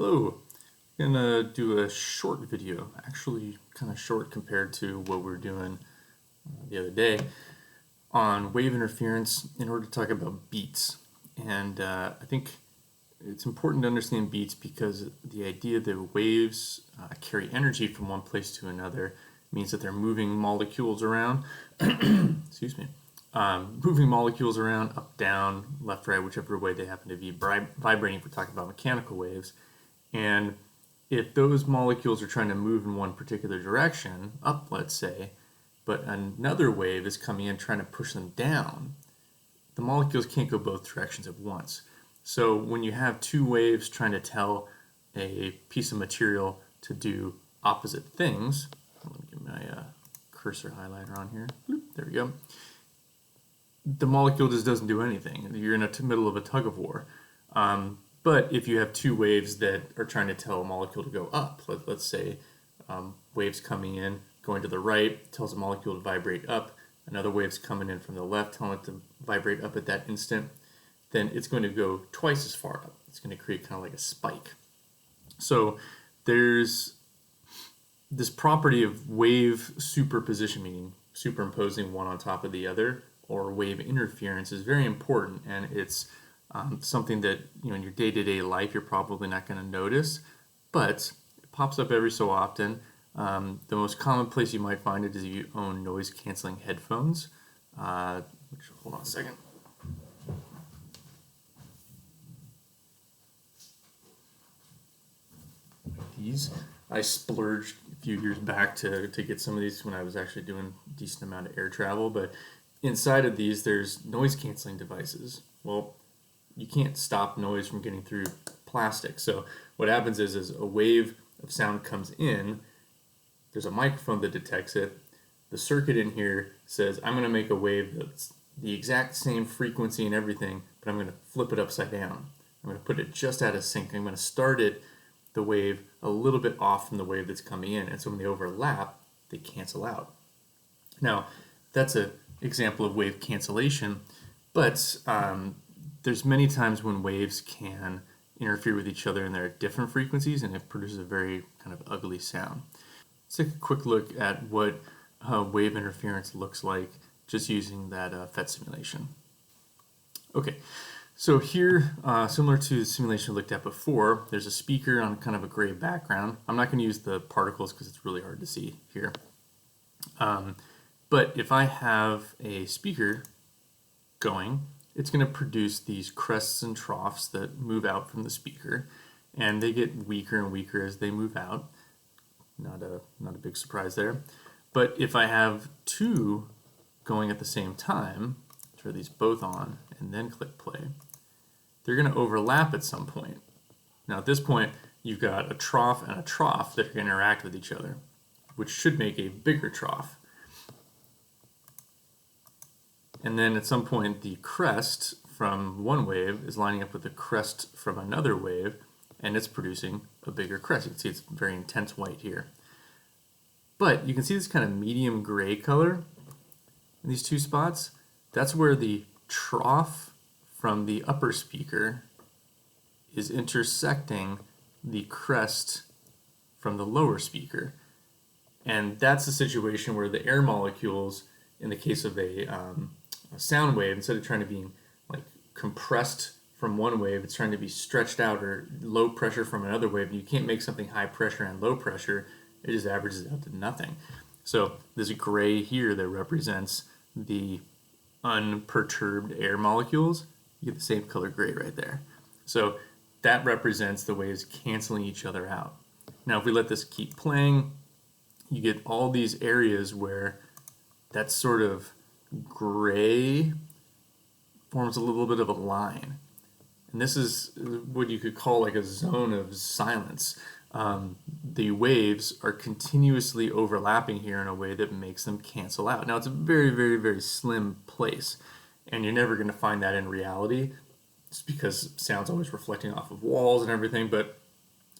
Hello, I'm gonna do a short video, actually kind of short compared to what we were doing the other day on wave interference in order to talk about beats. And I think it's important to understand beats because the idea that waves carry energy from one place to another means that they're moving molecules around, excuse me, moving molecules around up, down, left, right, whichever way they happen to be vibrating if we're talking about mechanical waves. And if those molecules are trying to move in one particular direction, up let's say, but another wave is coming in trying to push them down, the molecules can't go both directions at once. So when you have two waves trying to tell a piece of material to do opposite things, let me get my cursor highlighter on here. Bloop, there we go. The molecule just doesn't do anything. You're in the middle of a tug of war. But if you have two waves that are trying to tell a molecule to go up, let's say waves coming in, going to the right, tells a molecule to vibrate up, another wave's coming in from the left, telling it to vibrate up at that instant, then it's going to go twice as far up. It's going to create kind of like a spike. So there's this property of wave superposition, meaning superimposing one on top of the other, or wave interference, is very important, and it's something that in your day-to-day life you're probably not going to notice, but it pops up every so often. The most common place you might find it is if you own noise-canceling headphones. Hold on a second. These I splurged a few years back to get some of these when I was actually doing a decent amount of air travel, but inside of these there's noise-canceling devices. Well, you can't stop noise from getting through plastic. So what happens is a wave of sound comes in, there's a microphone that detects it, the circuit in here says, I'm going to make a wave that's the exact same frequency and everything, but I'm going to flip it upside down. I'm going to put it just out of sync. I'm going to start it, the wave, a little bit off from the wave that's coming in, and so when they overlap, they cancel out. Now, that's an example of wave cancellation, but there's many times when waves can interfere with each other and they're at different frequencies, and it produces a very kind of ugly sound. Let's take a quick look at what wave interference looks like just using that PhET simulation. Okay, so here, similar to the simulation we looked at before, there's a speaker on kind of a gray background. I'm not going to use the particles because it's really hard to see here. But if I have a speaker going, it's going to produce these crests and troughs that move out from the speaker, and they get weaker and weaker as they move out. Not a big surprise there. But if I have two going at the same time, turn these both on and then click play, they're going to overlap at some point. Now at this point, you've got a trough and a trough that are going to interact with each other, which should make a bigger trough. And then at some point, the crest from one wave is lining up with the crest from another wave, and it's producing a bigger crest. You can see it's very intense white here. But you can see this kind of medium gray color in these two spots. That's where the trough from the upper speaker is intersecting the crest from the lower speaker. And that's the situation where the air molecules, in the case of a sound wave, instead of trying to be like compressed from one wave, it's trying to be stretched out, or low pressure from another wave. You can't make something high pressure and low pressure. It just averages out to nothing. So there's a gray here that represents the unperturbed air molecules. You get the same color gray right there. So that represents the waves canceling each other out. Now if we let this keep playing, you get all these areas where that sort of gray forms a little bit of a line. And this is what you could call like a zone of silence. The waves are continuously overlapping here in a way that makes them cancel out. Now it's a very, very, very slim place, and you're never going to find that in reality. It's because sound's always reflecting off of walls and everything, but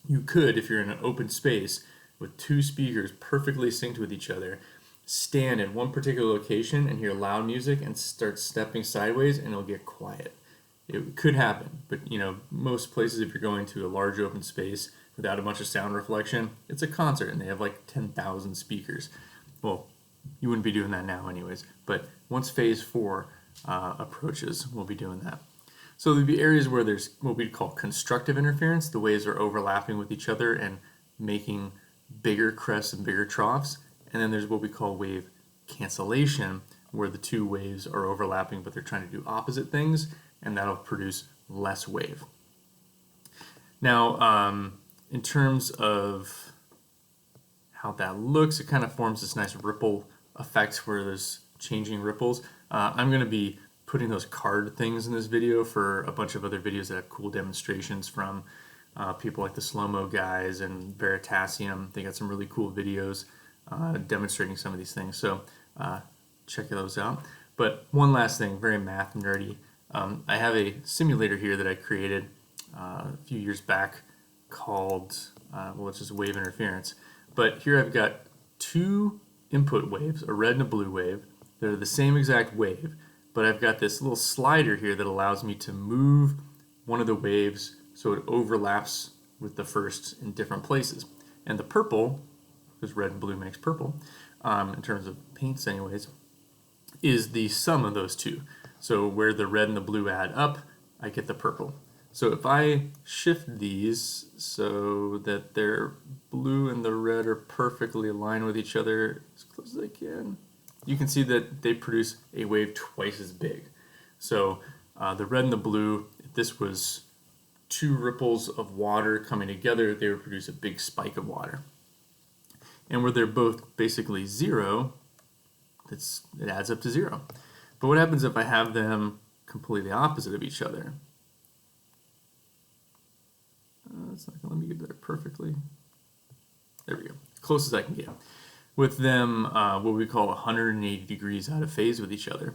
you could, if you're in an open space with two speakers perfectly synced with each other, stand in one particular location and hear loud music and start stepping sideways, and it'll get quiet. It could happen, but most places, if you're going to a large open space without a bunch of sound reflection, it's a concert and they have like 10,000 speakers. Well, you wouldn't be doing that now anyways, but once phase 4 approaches, we'll be doing that. So there'll be areas where there's what we call constructive interference. The waves are overlapping with each other and making bigger crests and bigger troughs. And then there's what we call wave cancellation, where the two waves are overlapping, but they're trying to do opposite things, and that'll produce less wave. Now, in terms of how that looks, it kind of forms this nice ripple effect where there's changing ripples. I'm going to be putting those card things in this video for a bunch of other videos that have cool demonstrations from people like the Slow-Mo guys and Veritasium. They got some really cool videos demonstrating some of these things, so check those out. But one last thing, very math nerdy. I have a simulator here that I created a few years back called, well, it's just wave interference. But here I've got two input waves, a red and a blue wave. They're the same exact wave, but I've got this little slider here that allows me to move one of the waves so it overlaps with the first in different places. And the purple, because red and blue makes purple, in terms of paints anyways, is the sum of those two. So where the red and the blue add up, I get the purple. So if I shift these so that their blue and the red are perfectly aligned with each other as close as I can, you can see that they produce a wave twice as big. So the red and the blue, if this was two ripples of water coming together, they would produce a big spike of water. And where they're both basically zero, it adds up to zero. But what happens if I have them completely opposite of each other? It's not going to let me get that perfectly. There we go. Close as I can get. With them, what we call 180 degrees out of phase with each other.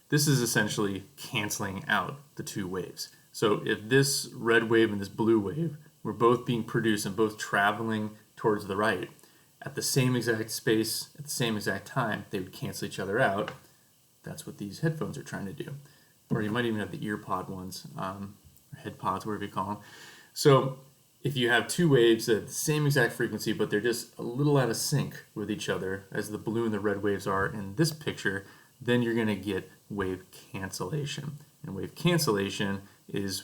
This is essentially canceling out the two waves. So if this red wave and this blue wave were both being produced and both traveling towards the right at the same exact space, at the same exact time, they would cancel each other out. That's what these headphones are trying to do. Or you might even have the ear pod ones, or head pods, whatever you call them. So if you have two waves at the same exact frequency, but they're just a little out of sync with each other, as the blue and the red waves are in this picture, then you're going to get wave cancellation. And wave cancellation is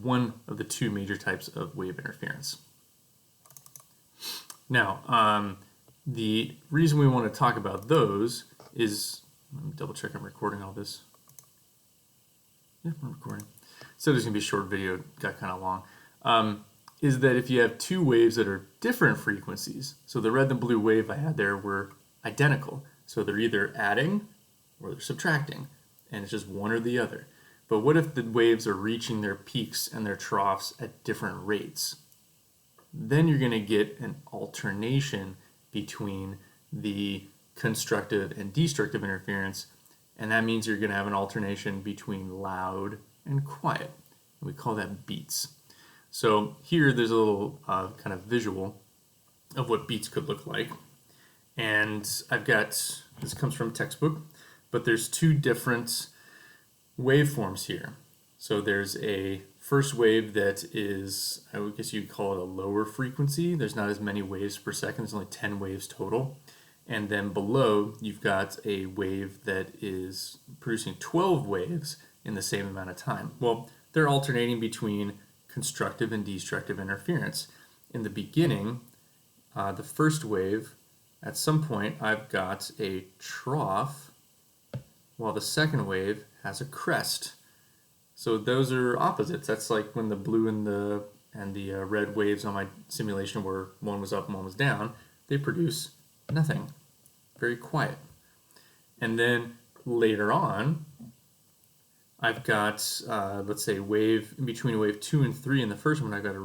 one of the two major types of wave interference. Now, the reason we want to talk about those is, let me double check I'm recording all this. Yeah, I'm recording. So there's going to be a short video, got kind of long. Is that if you have two waves that are different frequencies, so the red and blue wave I had there were identical, so they're either adding or they're subtracting, and it's just one or the other. But what if the waves are reaching their peaks and their troughs at different rates? Then you're going to get an alternation between the constructive and destructive interference, and that means you're going to have an alternation between loud and quiet. We call that beats. So here there's a little kind of visual of what beats could look like. And I've got, this comes from a textbook, but there's two different waveforms here. So there's a first wave that is, I would guess you'd call it a lower frequency. There's not as many waves per second, there's only 10 waves total. And then below, you've got a wave that is producing 12 waves in the same amount of time. Well, they're alternating between constructive and destructive interference. In the beginning, the first wave, at some point, I've got a trough, while the second wave has a crest. So those are opposites. That's like when the blue and the red waves on my simulation, where one was up and one was down, they produce nothing. Very quiet. And then later on, I've got, let's say, wave in between wave 2 and 3 in the first one, I've got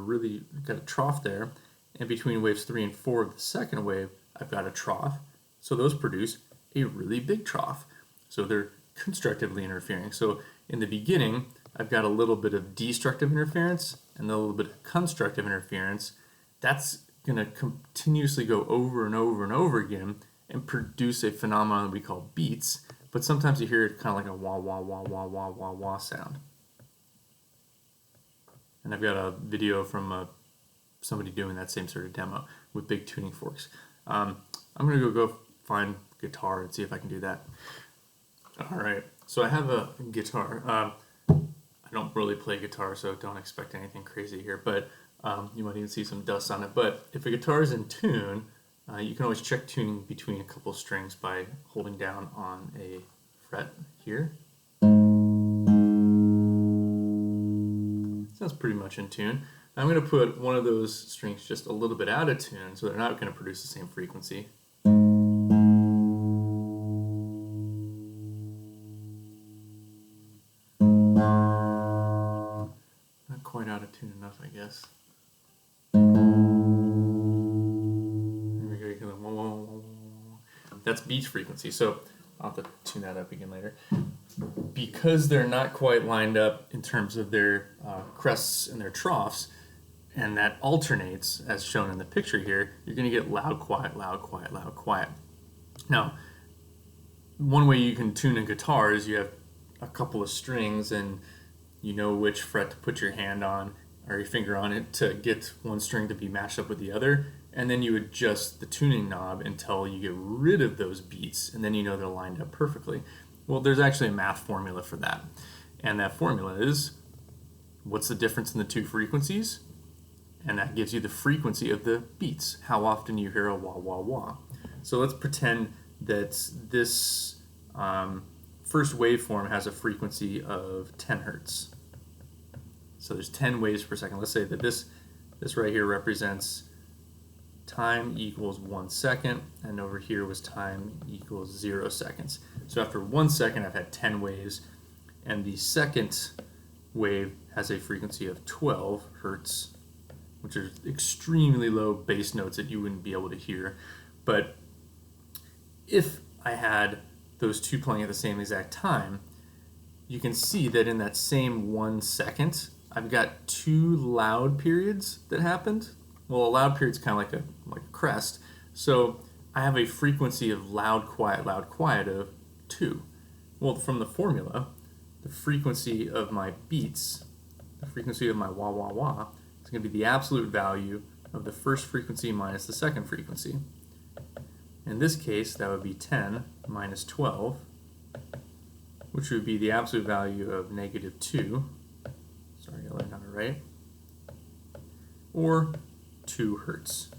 a trough there. And between waves 3 and 4 of the second wave, I've got a trough. So those produce a really big trough. So they're constructively interfering. So in the beginning, I've got a little bit of destructive interference and a little bit of constructive interference. That's going to continuously go over and over and over again and produce a phenomenon that we call beats. But sometimes you hear it kind of like a wah, wah, wah, wah, wah, wah, wah sound. And I've got a video from somebody doing that same sort of demo with big tuning forks. I'm gonna go find guitar and see if I can do that. All right, so I have a guitar. I don't really play guitar, so don't expect anything crazy here, but you might even see some dust on it. But if a guitar is in tune, you can always check tuning between a couple strings by holding down on a fret here. Sounds pretty much in tune. I'm going to put one of those strings just a little bit out of tune, so they're not going to produce the same frequency. Not quite out of tune enough, I guess. That's beat frequency, so I'll have to tune that up again later. Because they're not quite lined up in terms of their crests and their troughs, and that alternates as shown in the picture here, you're going to get loud, quiet, loud, quiet, loud, quiet. Now, one way you can tune a guitar is you have a couple of strings and you know which fret to put your hand on or your finger on it to get one string to be matched up with the other, and then you adjust the tuning knob until you get rid of those beats, and then you know they're lined up perfectly. Well, there's actually a math formula for that, and that formula is what's the difference in the two frequencies, and that gives you the frequency of the beats, how often you hear a wah wah wah. So let's pretend that this first waveform has a frequency of 10 hertz. So there's 10 waves per second. Let's say that this right here represents time equals 1 second, and over here was time equals 0 seconds. So after 1 second, I've had 10 waves, and the second wave has a frequency of 12 hertz, which are extremely low bass notes that you wouldn't be able to hear. But if I had those two playing at the same exact time, you can see that in that same 1 second, I've got two loud periods that happened. Well, a loud period is kind of like a crest. So I have a frequency of loud, quiet of 2. Well, from the formula, the frequency of my beats, the frequency of my wah, wah, wah, is going to be the absolute value of the first frequency minus the second frequency. In this case, that would be 10 minus 12, which would be the absolute value of -2. Sorry, I learned how to write. Or 2 hertz.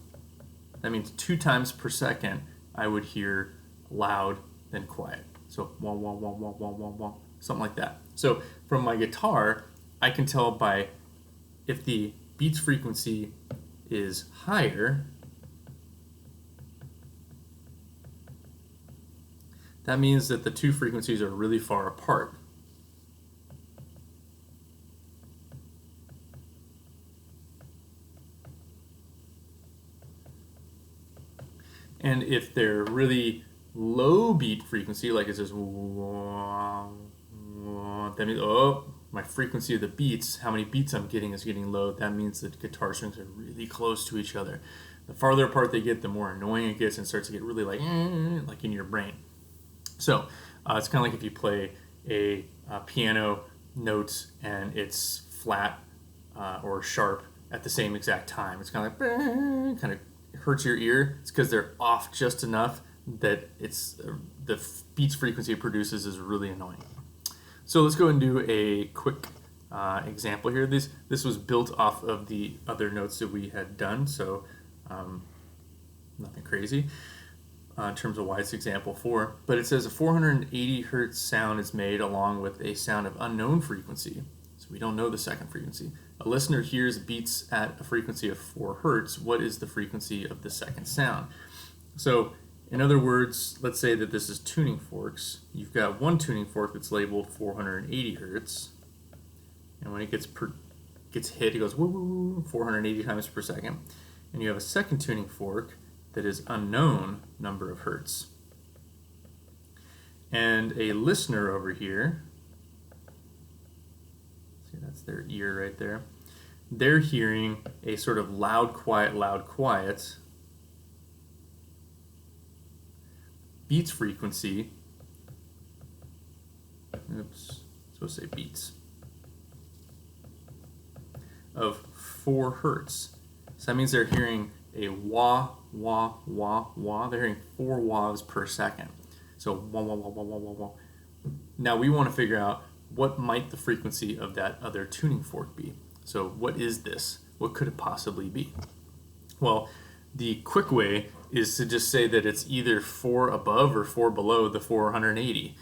That means 2 times per second I would hear loud then quiet. So wah wah wah wah wah wah wah, something like that. So from my guitar, I can tell by if the beats frequency is higher, that means that the two frequencies are really far apart. And if they're really low beat frequency, like it says, that means, oh, my frequency of the beats, how many beats I'm getting is getting low. That means that guitar strings are really close to each other. The farther apart they get, the more annoying it gets and starts to get really like in your brain. So it's kind of like if you play a piano notes and it's flat or sharp at the same exact time. It's kind of like, kind of hurts your ear. It's because they're off just enough that it's the beats frequency it produces is really annoying. So let's go and do a quick example here. This was built off of the other notes that we had done, so nothing crazy in terms of why it's example 4. But it says a 480 hertz sound is made along with a sound of unknown frequency. So we don't know the second frequency. A listener hears beats at a frequency of 4 hertz. What is the frequency of the second sound? So in other words, let's say that this is tuning forks. You've got one tuning fork that's labeled 480 hertz. And when it gets hit, it goes woo, woo, woo, 480 times per second. And you have a second tuning fork that is unknown number of hertz. And a listener over here, see, that's their ear right there. They're hearing a sort of loud, quiet beats frequency. Oops, supposed to say beats. of 4 hertz. So that means they're hearing a wah, wah, wah, wah. They're hearing 4 wahs per second. So wah, wah, wah, wah, wah, wah, wah. Now we want to figure out what might the frequency of that other tuning fork be. So what is this? What could it possibly be? Well, the quick way is to just say that it's either 4 above or 4 below the 480.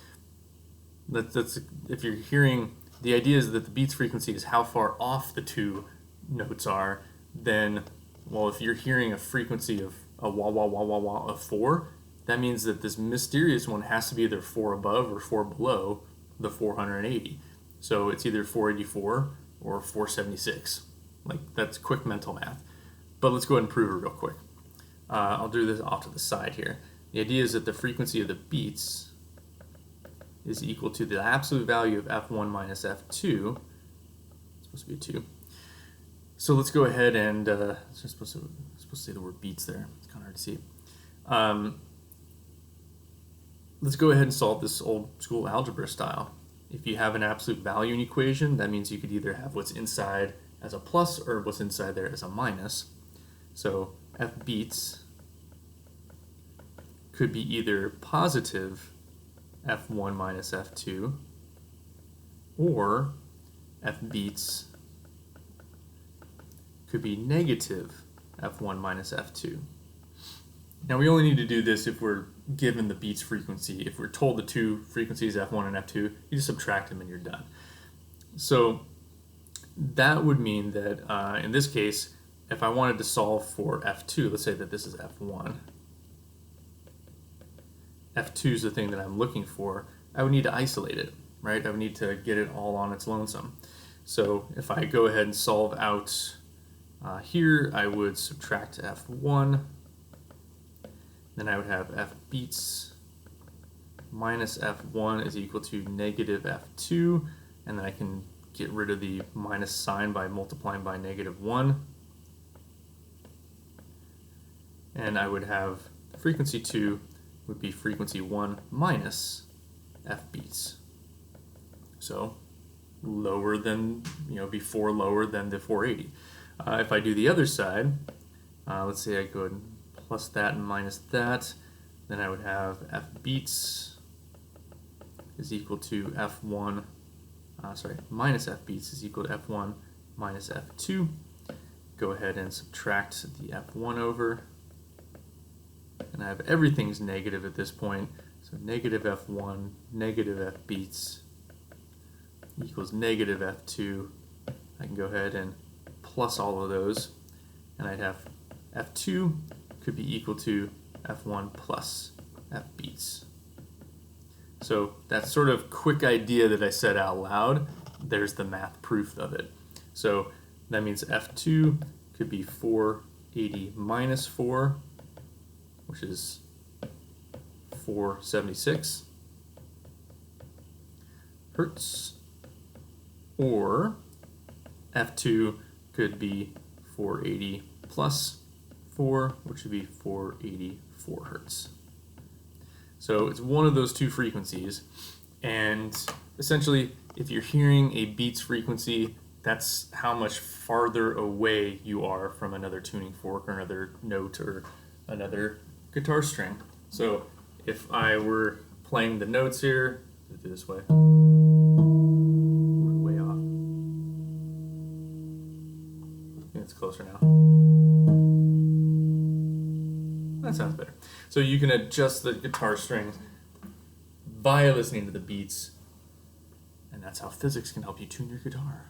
That's if you're hearing, the idea is that the beats frequency is how far off the two notes are. Then, well, if you're hearing a frequency of a wah wah wah wah wah of 4, that means that this mysterious one has to be either 4 above or 4 below the 480. So it's either 484 or 476. Like, that's quick mental math. But let's go ahead and prove it real quick. I'll do this off to the side here. The idea is that the frequency of the beats is equal to the absolute value of f1 minus f2. It's supposed to be a 2. So let's go ahead and, it's supposed to say the word beats there. It's kind of hard to see. Let's go ahead and solve this old school algebra style. If you have an absolute value in equation, that means you could either have what's inside as a plus or what's inside there as a minus. So f beats could be either positive f1 minus f2 or f beats could be negative f1 minus f2. Now we only need to do this if we're given the beats frequency. If we're told the two frequencies f1 and f2, you just subtract them and you're done. So that would mean that in this case, if I wanted to solve for f2, let's say that this is f1. f2 is the thing that I'm looking for. I would need to isolate it, right? I would need to get it all on its lonesome. So if I go ahead and solve out here, I would subtract f1. Then I would have f beats minus f1 is equal to negative f2, and then I can get rid of the minus sign by multiplying by negative 1. And I would have frequency 2 would be frequency 1 minus f beats. So lower than, before lower than the 480. If I do the other side, let's say I go ahead and plus that and minus that, then I would have f beats is equal to f1, minus f beats is equal to f1 minus f2. Go ahead and subtract the f1 over, and I have everything's negative at this point, so negative f1, negative f beats equals negative f2. I can go ahead and plus all of those, and I'd have f2 could be equal to f1 plus f beats. So that sort of quick idea that I said out loud, there's the math proof of it. So that means f2 could be 480 minus 4, which is 476 hertz, or f2 could be 480 plus 4, which would be 484 hertz. So it's one of those two frequencies, and essentially if you're hearing a beats frequency, that's how much farther away you are from another tuning fork or another note or another guitar string. So if I were playing the notes here, let's do it this way. Ooh, way off. I think it's closer now. That sounds better. So you can adjust the guitar strings by listening to the beats, and that's how physics can help you tune your guitar.